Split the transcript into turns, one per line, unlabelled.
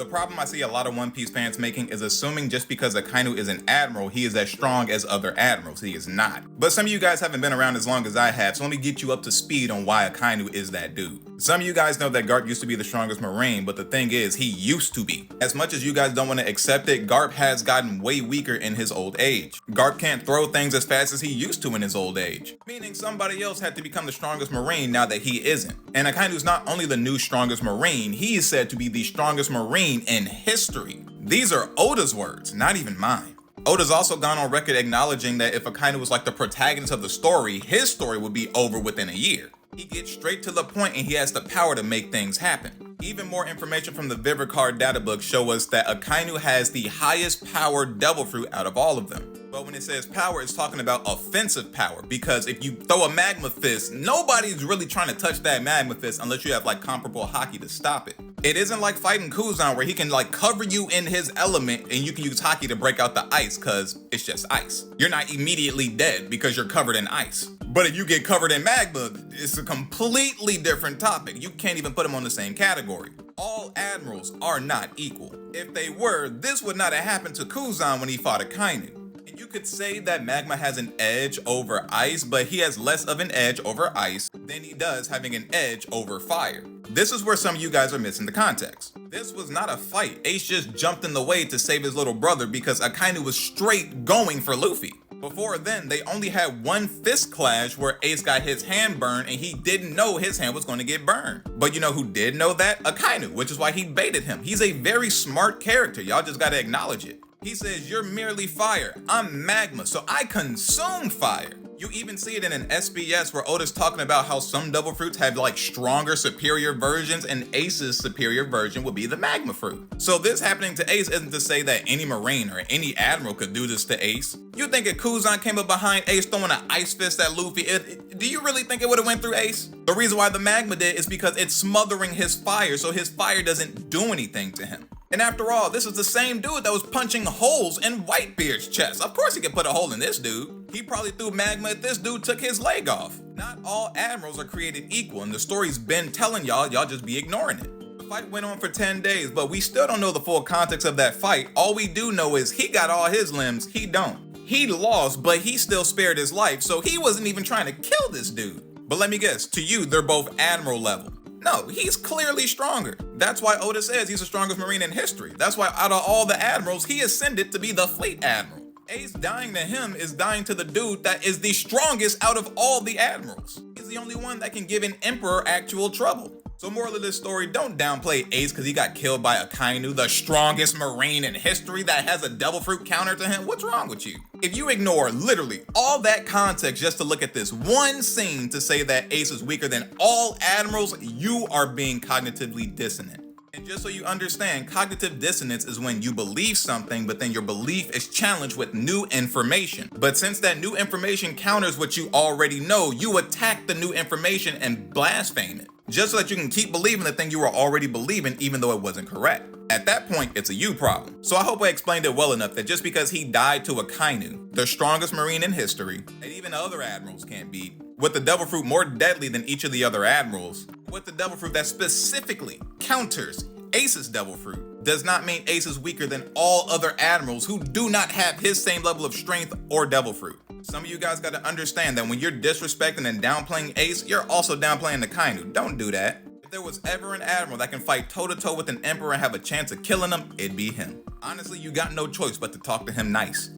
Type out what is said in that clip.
The problem I see a lot of One Piece fans making is assuming just because Akainu is an admiral, he is as strong as other admirals. He is not. But some of you guys haven't been around as long as I have, so let me get you up to speed on why Akainu is that dude. Some of you guys know that Garp used to be the strongest Marine, but the thing is, he used to be. As much as you guys don't want to accept it, Garp has gotten way weaker in his old age. Garp can't throw things as fast as he used to in his old age, meaning somebody else had to become the strongest Marine now that he isn't. And Akainu's not only the new strongest Marine, he is said to be the strongest Marine in history. These are Oda's words, not even mine. Oda's also gone on record acknowledging that if Akainu was like the protagonist of the story, his story would be over within a year. He gets straight to the point and he has the power to make things happen. Even more information from the Vivicar data book show us that Akainu has the highest powered devil fruit out of all of them. But when it says power, it's talking about offensive power, because if you throw a magma fist, nobody's really trying to touch that magma fist unless you have like comparable haki to stop it. It isn't like fighting Kuzan where he can like cover you in his element and you can use haki to break out the ice because it's just ice. You're not immediately dead because you're covered in ice. But if you get covered in magma, it's a completely different topic. You can't even put them on the same category. All admirals are not equal. If they were, this would not have happened to Kuzan when he fought Akainu. And you could say that magma has an edge over ice, but he has less of an edge over ice than he does having an edge over fire. This is where some of you guys are missing the context. This was not a fight. Ace just jumped in the way to save his little brother because Akainu was straight going for Luffy. Before then, they only had one fist clash where Ace got his hand burned and he didn't know his hand was going to get burned. But you know who did know that? Akainu, which is why he baited him. He's a very smart character. Y'all just gotta acknowledge it. He says, you're merely fire. I'm magma, so I consume fire. You even see it in an SBS where Oda's talking about how some devil fruits have like stronger, superior versions, and Ace's superior version would be the magma fruit. So this happening to Ace isn't to say that any Marine or any Admiral could do this to Ace. You think if Kuzan came up behind Ace throwing an ice fist at Luffy, do you really think it would have went through Ace? The reason why the magma did is because it's smothering his fire, so his fire doesn't do anything to him. And after all, this is the same dude that was punching holes in Whitebeard's chest. Of course he could put a hole in this dude. He probably threw magma at this dude, took his leg off. Not all admirals are created equal, and the story's been telling y'all just be ignoring it. The fight went on for 10 days, but we still don't know the full context of that fight. All we do know is he got all his limbs, he don't. He lost, but he still spared his life, so he wasn't even trying to kill this dude. But let me guess, to you, they're both admiral level. No, he's clearly stronger. That's why Oda says he's the strongest Marine in history. That's why out of all the admirals, he ascended to be the fleet admiral. Ace dying to him is dying to the dude that is the strongest out of all the admirals. He's the only one that can give an emperor actual trouble. So moral of this story, don't downplay Ace because he got killed by Akainu, the strongest Marine in history that has a devil fruit counter to him. What's wrong with you? If you ignore literally all that context just to look at this one scene to say that Ace is weaker than all admirals, you are being cognitively dissonant. And just so you understand, cognitive dissonance is when you believe something, but then your belief is challenged with new information. But since that new information counters what you already know, you attack the new information and blaspheme it, just so that you can keep believing the thing you were already believing even though it wasn't correct. At that point, it's a you problem. So I hope I explained it well enough that just because he died to Akainu, the strongest Marine in history, that even other admirals can't beat, with the devil fruit more deadly than each of the other admirals, with the devil fruit that specifically counters Ace's devil fruit, does not mean Ace is weaker than all other admirals who do not have his same level of strength or devil fruit. Some of you guys got to understand that when you're disrespecting and downplaying Ace, you're also downplaying Akainu. Don't do that. If there was ever an admiral that can fight toe-to-toe with an emperor and have a chance of killing him, it'd be him. Honestly, you got no choice but to talk to him nice.